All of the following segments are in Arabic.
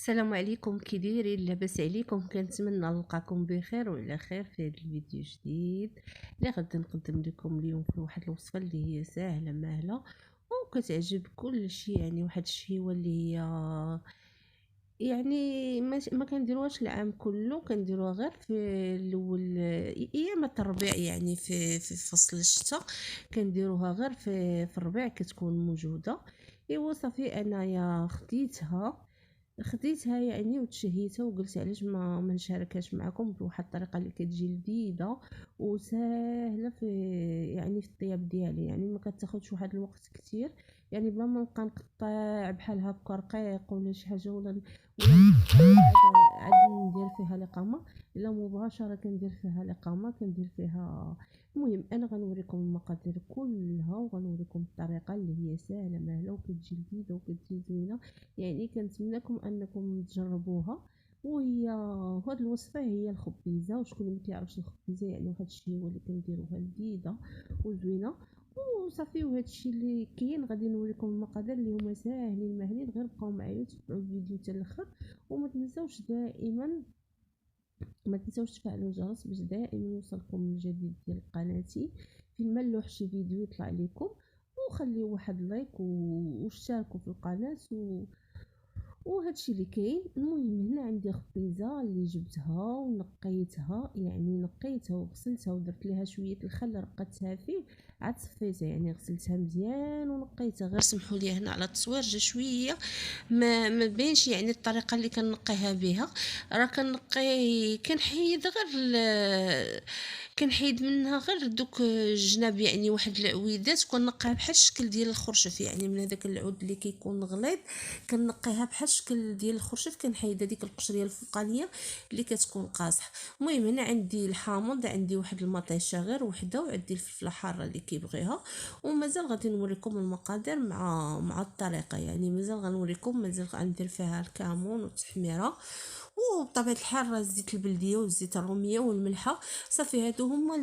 السلام عليكم، كي دايرين؟ لاباس عليكم؟ كنتمنى نلقاكم بخير وعلى خير في هذا الفيديو جديد اللي غادي نقدم لكم اليوم في واحد الوصفه اللي هي ساهله ماهله وكتعجب كل شيء. يعني واحد الشهيوه اللي هي يعني ما كنديروهاش العام كله، كنديروها غير في الاول ايام الربيع، يعني في فصل الشتاء كنديروها غير في الربيع كتكون موجوده. ايوا صافي انايا خديتها يعني وتشهيتها وقلت علاش ما نشاركهاش معكم بواحد الطريقه اللي كتجي لذيذه وسهله في يعني في الطياب ديالي. يعني ما كتاخذش واحد الوقت كتير، يعني بلا ما نبقى نقطع بحال هكا رقيق ولا شي حاجه ولا عاد ندير فيها لقامه. الا مباشره كندير فيها لقامه، كندير فيها. المهم انا غنوريكم المقادير كلها وغنوريكم الطريقه اللي هي سهله مهله وكتجي لذيذه وكتجي زوينه. يعني كنتمنىكم انكم تجربوها. وهي هاد الوصفه هي الخبيزه، وشكون ما كيعرفش الخبيزه يعني واحد الشيء هو اللي كنديروها لذيذه وزوينه وصافي. وهذا الشيء اللي كاين غادي نوريكم المقادير اللي هما ساهلين ماهلين، غير بقاو معايا وتبعوا الفيديو حتى الاخر. وما تنساوش دائما ما تنساوش تفعلوا الجرس باش دائما يوصلكم الجديد ديال قناتي فين ما نلوح شي فيديو يطلع لكم. وخليوا واحد لايك واشتركوا في القناه وهادشي اللي كاين. المهم هنا عندي خبيزه اللي جبتها ونقيتها، يعني نقيتها وغسلتها ودرت ليها شويه الخل رقتها فيه، عاد صفيتها يعني غسلتها مزيان ونقيتها. غير سمحوا لي هنا على التصوير جا شويه ما بينش يعني الطريقه اللي كنقيها بها. راه كنحيد غير كنحيد منها غير دوك الجناب، يعني واحد العويدات كنقيها بحال الشكل ديال الخرشف، يعني من هذاك العود اللي كيكون غليظ كنقيها بحال الشكل ديال الخرشف، كنحيد هذيك القشريه الفوقانيه اللي كتكون قاصحه. المهم هنا عندي الحامض، عندي واحد المطيشه غير وحده، وعندي الفلفله حاره اللي كيبغيها. ومازال غادي نوريكم المقادير مع الطريقه، يعني مازال غنوريكم، مازال غندير فيها الكمون والتحميره وبطبيعه الحال راه الزيت البلديه والزيت الروميه والملحه. صافي هادو هما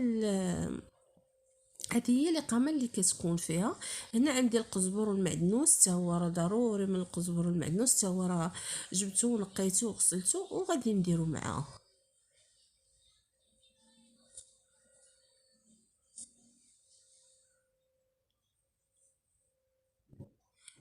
هذه هي الإقامة اللي كتكون فيها. هنا عندي القزبر والمعدنوس، حتى هو راه ضروري من القزبر والمعدنوس، حتى هو راه جبته ونقيته وغسلته وغادي نديرو معاه.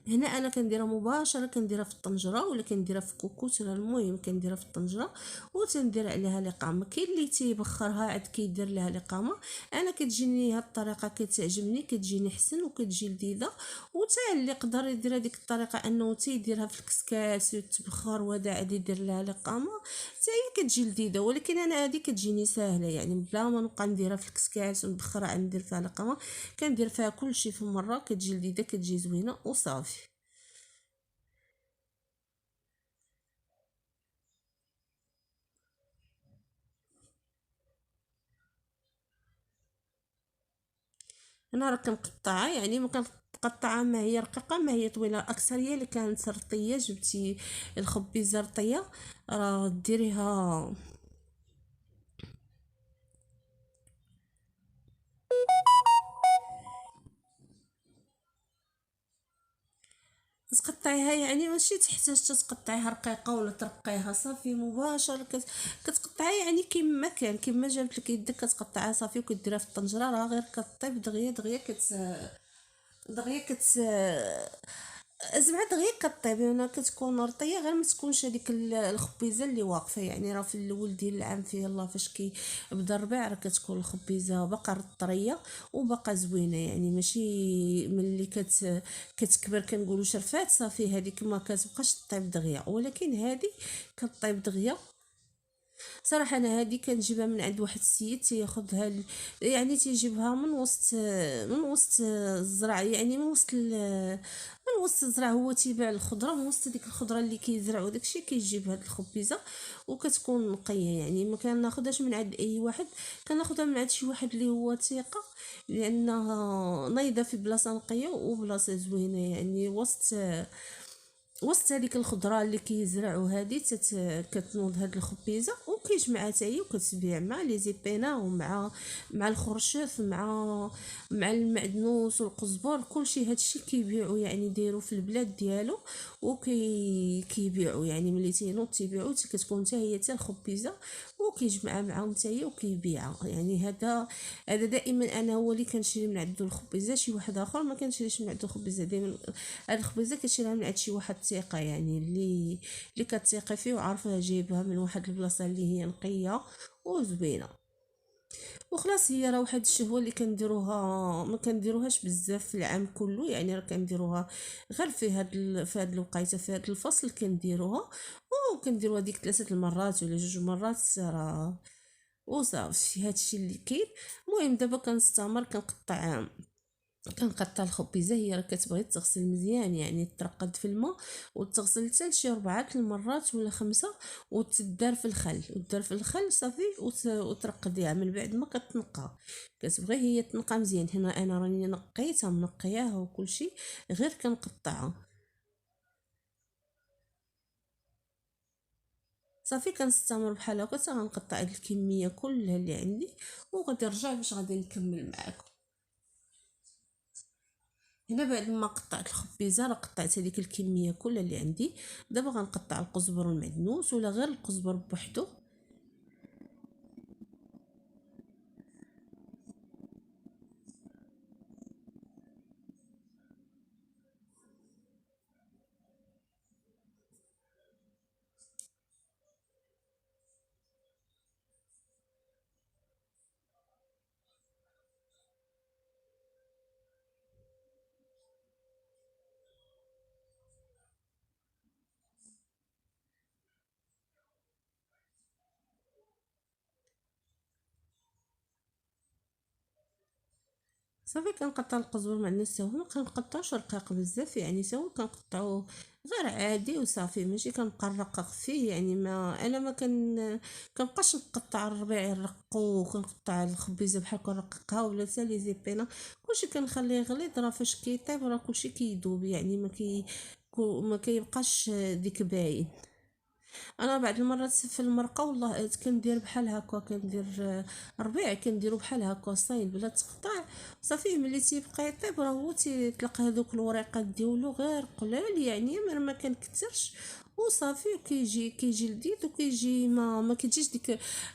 هنا انا كنديرها مباشره، كنديرها في الطنجره ولا كنديرها في كوكوت، راه المهم كنديرها في الطنجره وتندير عليها لقامه. كاين اللي تيبخرها عاد كيدير لها لقامه. انا كتجيني هاد الطريقه كتعجبني، كتجيني حسن وكتجي لذيذه. وتا اللي يقدر يدير هذيك الطريقه انه تيديرها في الكسكاس وتبخر وهذا عاد يدير لها لقامه، حتى هي كتجي لذيذه. ولكن انا هذه كتجيني ساهله، يعني بلا ما نبقى نديرها في الكسكاس ونبخرها عاد ندير فيها لقامه، كندير فيها كلشي في مره، كتجي لذيذه كتجي زوينه وصافي. انا راه كنقطعها، يعني ما كنقطعها ما هي رقيقه ما هي طويله. الاكثريه اللي كانت رطيه، جبتي الخبيزه رطيه راه ديريها. تقطعيها يعني ماشي تحتاج تقطعيها رقيقه ولا ترقيها، صافي مباشره كتقطعيها يعني كيما كان، كيما جابت لك يدك كتقطعيها صافي وكديرها في الطنجره، راه غير كطيب دغيا دغيا دغيا زعما دغيا كطيب. انا كتكون رطيه، غير ما تكونش هذيك الخبيزه اللي واقفه. يعني راه في الاول ديال العام فيه الله فاش بدا الربيع راه كتكون الخبيزه باقا طريه وباقا زوينه، يعني ماشي ملي كتكبر كنقولوا شرفات صافي هذيك ما كتبقاش طيب دغيا. ولكن هذه كطيب دغيا. صراحه انا هذه كنجيبها من عند واحد السيد تياخذها يعني تيجيبها من وسط الزرع، يعني من وسط الزرع. هو تيبيع الخضره من وسط ديك الخضره اللي كيزرعوا داكشي، كيجيب هاد الخبيزه وكتكون نقيه. يعني ما كناخذهاش من عند اي واحد، كناخذها من عند شي واحد اللي هو ثقه، لانها نايضه في بلاصه نقيه وبلاصه زوينه، يعني وسط هذيك الخضره اللي كيزرعوا هذه كتنوض هاد الخبيزه وكيجمعها حتى هي وكتبيع مع لي زيبينا ومع الخرشف مع المعدنوس والقزبر، كلشي هادشي كيبيعوا يعني دايروا في البلاد ديالو كيبيعوا يعني ملي تينوض تيبيعوا كتكون حتى هي حتى الخبيزه وكيجمعها معاهم حتى هي وكيبيعها. يعني هذا دائما انا هو اللي كنشري من عنده الخبيزه، شي واحد اخر ما كنشريش من عنده الخبيزه. دائما هاد الخبيزه كنشريها من عند شي واحد ثقه، يعني اللي كتثقي فيه وعارفه جايبها من واحد البلاصه اللي هي نقيه وزوينه. وخلاص هي راه واحد الشهوه اللي كنديروها، ما كنديروهاش بزاف في العام كله، يعني راه كنديروها غير في هاد الوقيته في هاد الفصل كنديروها، وكنديروها ديك 3 المرات ولا 2 مرات راه وصافي. هادشي اللي كاين. المهم دابا كنستمر كنقطع الخبيزه. هي راه كتبغي تغسل مزيان، يعني ترقد في الماء وتغسل حتى لشي 4 المرات ولا 5، وتدار في الخل صافي وترقديها. من بعد ما كتنقى كتبغي هي تنقى مزيان. هنا انا راني نقيتها منقياها وكلشي، غير كنقطعها صافي. كنستمر بحال هكا حتى غنقطع هاد الكميه كلها اللي عندي، وغادي نرجع باش غادي نكمل معاكم. هنا بعد ما قطعت الخبيزه راه قطعت هذيك الكميه كلها اللي عندي. دابا غنقطع القزبر والمعدنوس ولا غير القزبر بوحدو. صافي كنقطع القزبر والمعدنوس حتى هما، ما كنقطعوش رقيق بزاف، يعني حتى هو كنقطعو غير عادي وصافي، ماشي كنبقى نرقق فيه. يعني ما انا ما كنبقاش نقطع الربيع الرق وكنقطع الخبيزه بحال كنرققها ولا حتى لي زيبينا. كلشي كنخليه يغليظ، راه فاش كيطيب راه كلشي كيذوب، يعني ما كيبقاش ديك باين. انا بعض المرات في المرقه والله كندير بحال هكا، كندير ربيع كنديرو بحال هكا صايل بلا تقطع صافي. ملي تيبقى يطيب راه هو تيطلق هذوك الوريقات ديالو غير قلال، يعني ما كنكثرش وصافي. كيجي لذيذ وكيجي ما كتجيش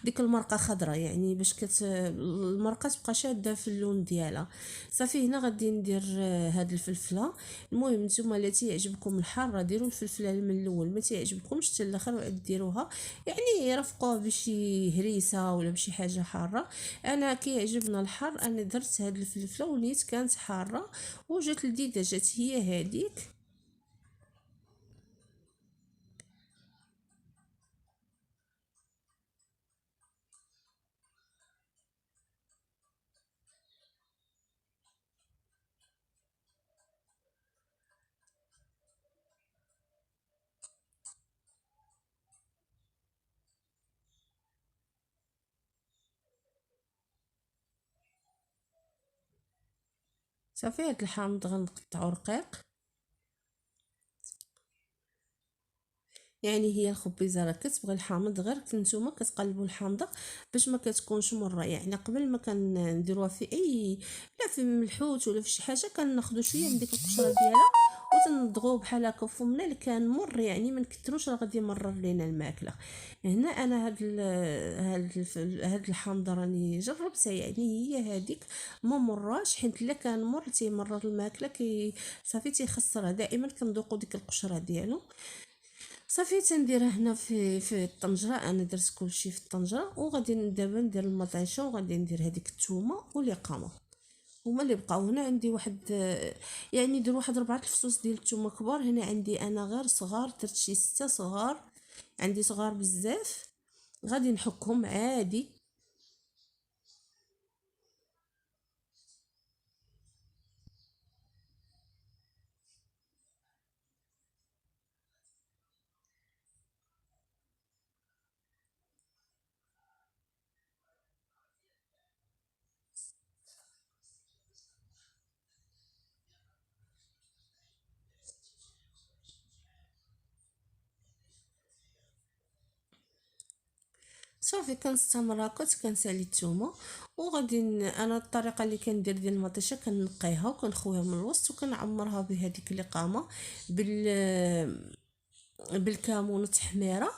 ديك المرقه خضراء، يعني باش المرقه تبقى شاده في اللون ديالها. صافي هنا غادي ندير هاد الفلفله. المهم نتوما لا تيعجبكم الحار ديروا الفلفله من الاول، ما تيعجبكمش حتى الاخر ديروها، يعني رفقوه بشي هريسه ولا بشي حاجه حاره. انا كيعجبنا الحار، انا درت هاد الفلفله ونيت كانت حاره وجات لذيذه، جات هي هذيك. صافي هاد الحامض غنقطعو رقيق. يعني هي الخبيزه راه كتبغي الحامض، غير نتوما كتقلبوا الحامضه باش ما كتكونش مره. يعني قبل ما كنديروها في اي، لا في ملحوت ولا في شي حاجه، كناخذوا شويه من ديك القشره ديالها وتنضغوه بحال هكا فمنا اللي كان مر، يعني ما نكثروش راه غادي يمرر لينا الماكله. هنا انا هاد الحامضه راني جربتها، يعني هي هذيك ما مراش، حيت الا كان مر تيمرر الماكله صافي تيخسرها. دائما كنذوقوا ديك القشره ديالو. صافي تنديرها هنا في الطنجره. انا درت كلشي في الطنجره، وغادي دابا ندير المطيشه وغادي ندير هذيك الثومه واليقامه هما اللي بقاو. هنا عندي واحد يعني ندير واحد 4 الفصوص ديال الثومه كبار. هنا عندي انا غير صغار، درت شي 6 صغار، عندي صغار بزاف. غادي نحكهم عادي. صافي كنستمر هكا كنسالي الثومه، وغادي انا الطريقه اللي كندير ديال المطيشه كنقيها وكنخويها من الوسط وكنعمرها بهذيك الاقامه بالكمون والتحميره،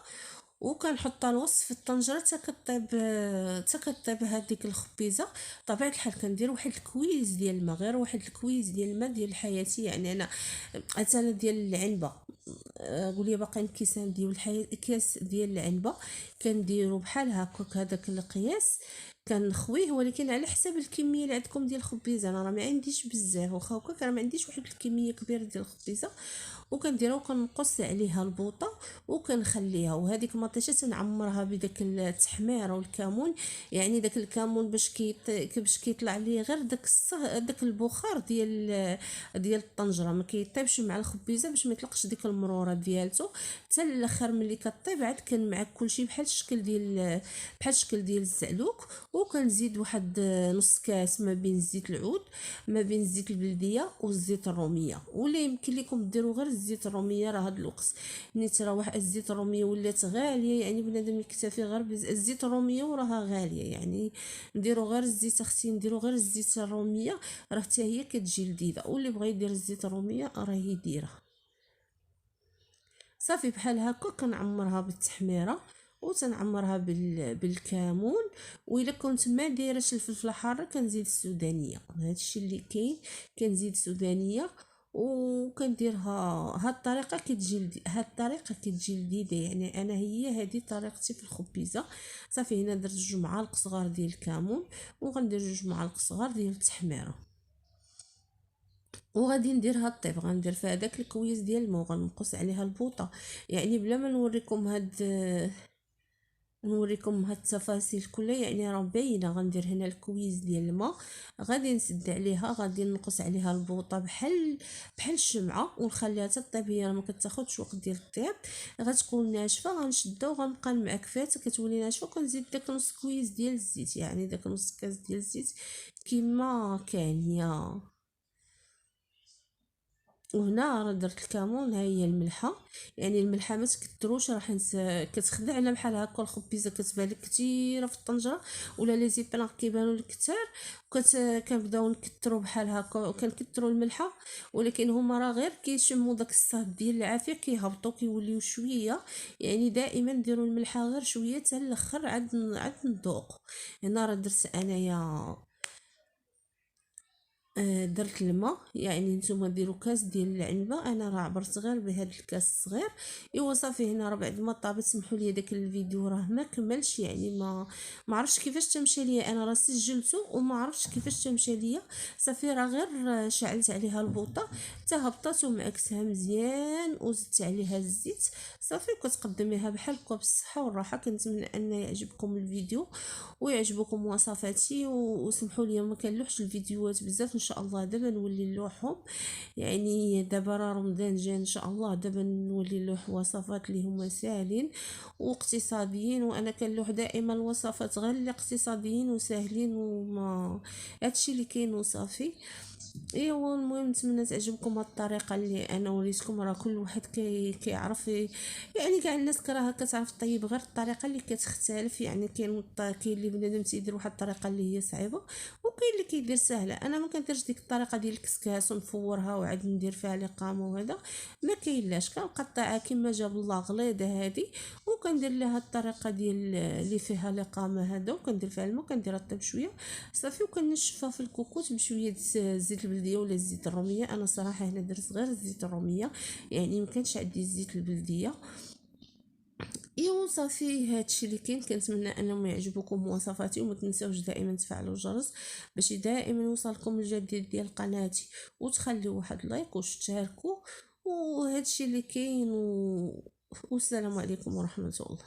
وكنحطها الوسط في الطنجره حتى كطيب هذيك الخبيزه. طبيعه الحال كندير واحد الكويز ديال الماء، غير واحد الكويز ديال الماء ديال حياتي، يعني انا مثلا ديال العنبه، قولي باقي كيسان ديال كاس ديال العنبه كنديروا بحال هكاك هذاك القياس، كنخويه ولكن على حساب الكميه اللي عندكم ديال الخبيزه. انا راه ما عنديش بزاف، واخا هكاك راه ما عنديش واحد الكميه كبيره ديال الخبيزه، وكنديرها وكنقص عليها البوطه وكنخليها. وهذيك المطيشه تنعمرها بداك التحميره والكمون، يعني داك الكمون باش كيطلع ليه غير داك البخار ديال الطنجره، ما كيطيبش مع الخبيزه باش ما يطلقش ديك المروره ديالته. حتى الاخر ملي كطيب عاد كنمعك كلشي بحال الشكل ديال الزعلوك. وكنزيد واحد نص كاس ما بين زيت العود، ما بين الزيت البلديه والزيت الروميه، ولا يمكن لكم ديروا غير الزيت الروميه. راه هاد الوقت نيت راه واحد الزيت الروميه ولات غاليه، يعني بنادم يكتفي غير بالزيت الروميه وراها غاليه، يعني نديروا غير الزيت اختي، نديروا غير الزيت الروميه راه حتى هي كتجي لذيذه، واللي بغى يدير الزيت الروميه راه يديرها. صافي بحال هكا كنعمرها بالتحميره وتنعمرها بالكمون، والا كنت ما دايرهش الفلفله الحاره كنزيد السودانيه، هادشي اللي كاين. كنزيد سودانيه وكنديرها. هاد الطريقه كتجي لذيذه، يعني انا هي هذه طريقتي في الخبيزه. صافي هنا درت 2 معالق صغار ديال الكمون، وغندير 2 معالق صغار ديال التحميره، وغادي نديرها الطيب. غندير فيها داك الكويس ديال الماء وغنقص عليها البوطه، يعني بلا ما نوريكم هاد التفاصيل كلها، يعني راه باينه. غندير هنا الكويس ديال الماء، غادي نسد عليها، غادي نقص عليها البوطه بحال الشمعه ونخليها تطيب. هي ما كتاخذش وقت ديال الطياب، غتكون ناشفه. غنشدها وغنبقى نمعك فيها حتى كتولي ناشفه، وكنزيد داك نص كويس ديال الزيت، يعني داك نص كاس ديال الزيت كما كان يا. وهنا راه درت الكمون، ها هي الملحه، يعني الملحه ما تكتروش، راح كتخدعنا بحال هكا. الخبيزه كتبان لك كثيره في الطنجره، ولا لي زيبلاغ كيبانوا لك كثار، كنبداو نكتروا بحال هكا وكنكتروا الملحه، ولكن هما راه غير كيشموا داك الصهد ديال العافيه كيهبطوا كيوليو شويه. يعني دائما نديروا الملحه غير شويه حتى الاخر عاد نذوقوا. هنا راه درت انايا درت الماء، يعني نتوما ديروا كاس ديال العنبه، انا راه عبرت غير بهذا الكاس الصغير. ايوا صافي هنا راه بعد ما طابت، سمحوا لي داك الفيديو راه ما كملش، يعني ما عرفتش كيفاش تمشى ليا. انا راه سجلته وما عرفتش كيفاش تمشى ليا. صافي راه غير شعلت عليها البوطه حتى هبطات ومعكسها مزيان وزدت عليها الزيت. صافي وكتقدميها بحال هكا بالصحه والراحه. كنتمنى ان يعجبكم الفيديو ويعجبكم وصفاتي، وسمحوا لي ما كنلوحش الفيديوهات بزاف، ان شاء الله دابا نولي نلوحهم. يعني دابا راه رمضان جا، ان شاء الله دابا نولي نلوح وصفات اللي هما ساهلين واقتصاديين. وانا كنلوح دائما الوصفات غير اللي اقتصاديين وساهلين، وما هادشي اللي كاين وصافي. ايوا المهم نتمنى تعجبكم هاد الطريقه اللي انا وريتكم. راه كل واحد كيعرف، يعني كاع الناس كراها كتعرف طيب غير الطريقه اللي كتختلف. يعني كاين اللي بنادم تيدير واحد الطريقه اللي هي صعيبه، وكاين اللي كيدير سهله. انا ما كنديرش ديك الطريقه ديال الكسكاس ونفورها وعاد ندير فيها الاقامه وهذا، ما كاينلاش. كنقطعها كما جاب الله غليظه هذه، وكندير لها الطريقه ديال اللي فيها الاقامه هذا، وكندير فيها الماء وكنديرها طيب شويه صافي، وكنشفها في الكوكوط بشويه الزيت البلديه ولا الزيت الروميه. انا صراحه هنا درت غير الزيت الروميه، يعني ما كانش عندي الزيت البلديه. ايوا صافي هادشي اللي كاين. كنتمنى انهم يعجبوكم وصفاتي، وما تنساوش دائما تفعلوا الجرس باش دائما يوصلكم الجديد ديال قناتي، وتخليو واحد لايك وتشاركوا. وهادشي اللي كاين والسلام عليكم ورحمه الله.